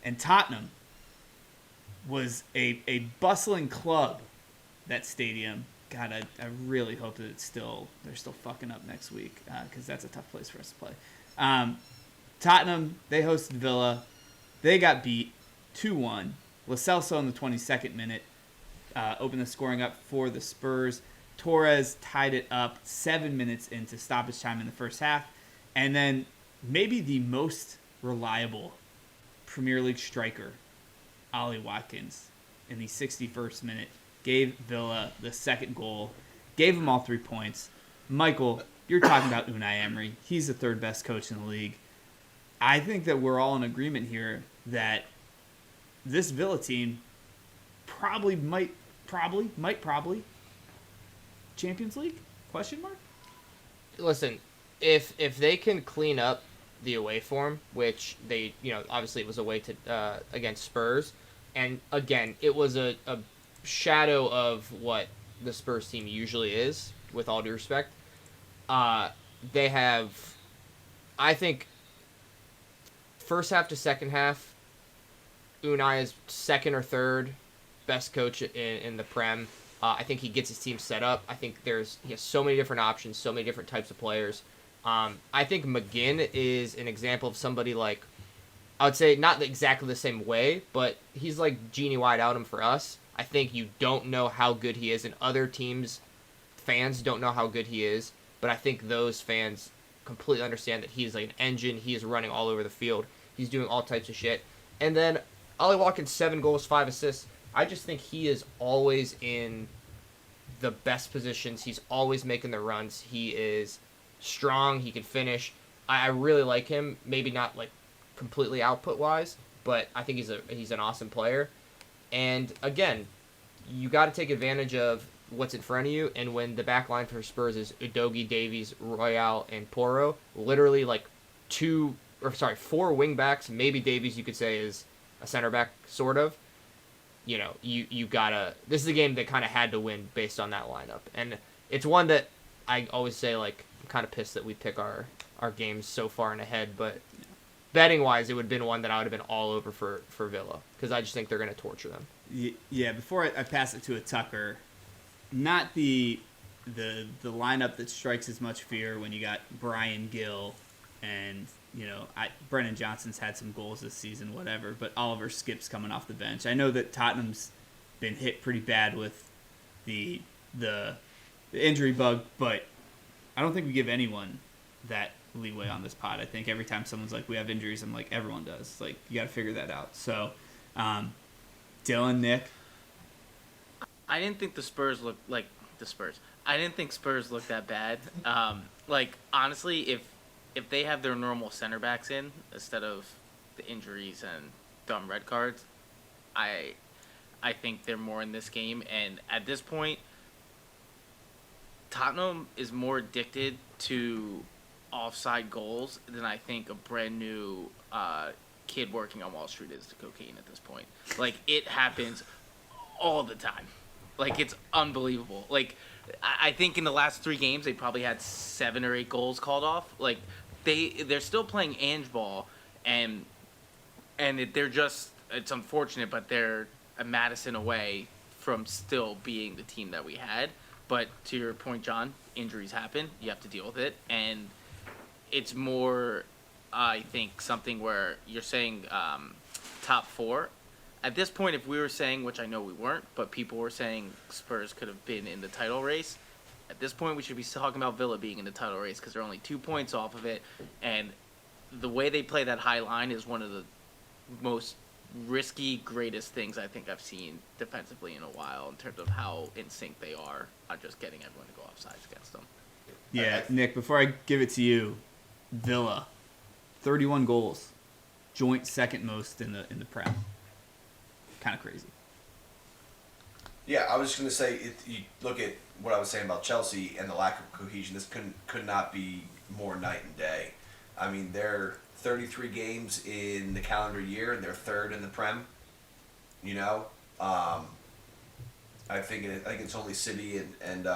And Tottenham was a bustling club, that stadium. God, I really hope that they're still fucking up next week, because that's a tough place for us to play. Tottenham, they hosted Villa. They got beat 2-1. Lo Celso in the 22nd minute opened the scoring up for the Spurs. Torres tied it up 7 minutes into stoppage time in the first half. And then maybe the most reliable Premier League striker, Ollie Watkins, in the 61st minute, gave Villa the second goal, gave them all 3 points. Michael, you're talking about Unai Emery. He's the third best coach in the league. I think that we're all in agreement here that this Villa team might Champions League? Question mark? Listen, if they can clean up the away form, which they, obviously it was away to against Spurs, and again, it was a shadow of what the Spurs team usually is, with all due respect. They have, I think, first half to second half, Unai is second or third best coach in the Prem. I think he gets his team set up. I think he has so many different options, so many different types of players. I think McGinn is an example of somebody like, I would say not exactly the same way, but he's like Genie Wijnaldum for us. I think you don't know how good he is, and other teams' fans don't know how good he is, but I think those fans completely understand that he's like an engine. He is running all over the field. He's doing all types of shit. And then Ollie Watkins, 7 goals, 5 assists. I just think he is always in the best positions. He's always making the runs. He is strong. He can finish. I really like him. Maybe not like completely output-wise, but I think he's an awesome player. And again, you got to take advantage of what's in front of you. And when the back line for Spurs is Udogie, Davies, Royale, and Porro, literally like 4 wing backs. Maybe Davies you could say is a center back, sort of. You gotta. This is a game that kind of had to win based on that lineup, and it's one that I always say, like, I'm kind of pissed that we pick our games so far in ahead, but betting wise, it would have been one that I would have been all over for Villa, because I just think they're gonna torture them. Yeah. Before I pass it to a Tucker, not the lineup that strikes as much fear when you got Brian Gill and. Brennan Johnson's had some goals this season, whatever, but Oliver Skipp's coming off the bench. I know that Tottenham's been hit pretty bad with the injury bug, but I don't think we give anyone that leeway on this pod. I think every time someone's like, we have injuries, I'm like, everyone does. Like, you got to figure that out. So, Dylan, Nick? I didn't think the Spurs looked like the Spurs. I didn't think Spurs looked that bad. Honestly, if they have their normal center backs in instead of the injuries and dumb red cards, I think they're more in this game. And at this point, Tottenham is more addicted to offside goals than I think a brand new kid working on Wall Street is to cocaine at this point. Like, it happens all the time. Like, it's unbelievable. Like, I think in the last 3 games, they probably had 7 or 8 goals called off. Like, they're still playing Ange ball, and it's unfortunate, but they're a Madison away from still being the team that we had. But to your point, John, injuries happen. You have to deal with it, and it's more, I think, something where you're saying top 4. At this point, if we were saying, which I know we weren't, but people were saying Spurs could have been in the title race, at this point we should be talking about Villa being in the title race because they're only 2 points off of it, and the way they play that high line is one of the most risky, greatest things I think I've seen defensively in a while in terms of how in sync they are on just getting everyone to go offsides against them. Yeah, Nick, before I give it to you, Villa, 31 goals, joint second most in the Prem. Kind of crazy. Yeah, I was just going to say, you look at what I was saying about Chelsea and the lack of cohesion. This could not be more night and day. I mean, they're 33 games in the calendar year, and they're third in the Prem. I think it's only City and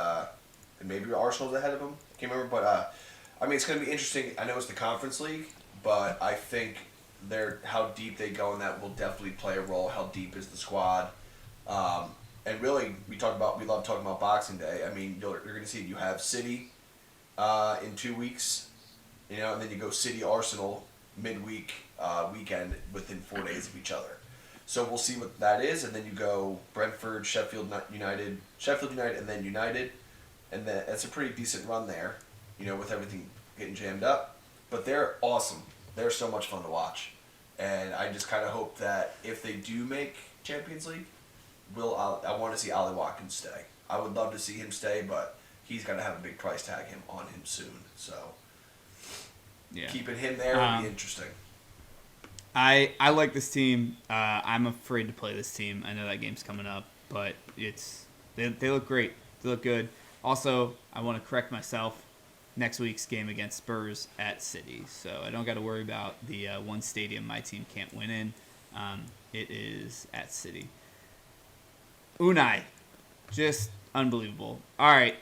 maybe Arsenal's ahead of them. I can't remember, but it's going to be interesting. I know it's the Conference League, but I think how deep they go in that will definitely play a role. How deep is the squad? And really, we love talking about Boxing Day. I mean, you're going to see you have City in 2 weeks, and then you go City Arsenal midweek weekend within 4 days of each other. So we'll see what that is, and then you go Brentford, Sheffield United, and then United, and that's a pretty decent run there, with everything getting jammed up. But they're awesome. They're so much fun to watch, and I just kind of hope that if they do make Champions League, I want to see Ollie Watkins stay. I would love to see him stay, but he's going to have a big price tag on him soon. So keeping him there would be interesting. I like this team. I'm afraid to play this team. I know that game's coming up, but they look great. They look good. Also, I want to correct myself. Next week's game against Spurs at City, so I don't got to worry about the one stadium my team can't win in. It is at City. Unai, just unbelievable. All right,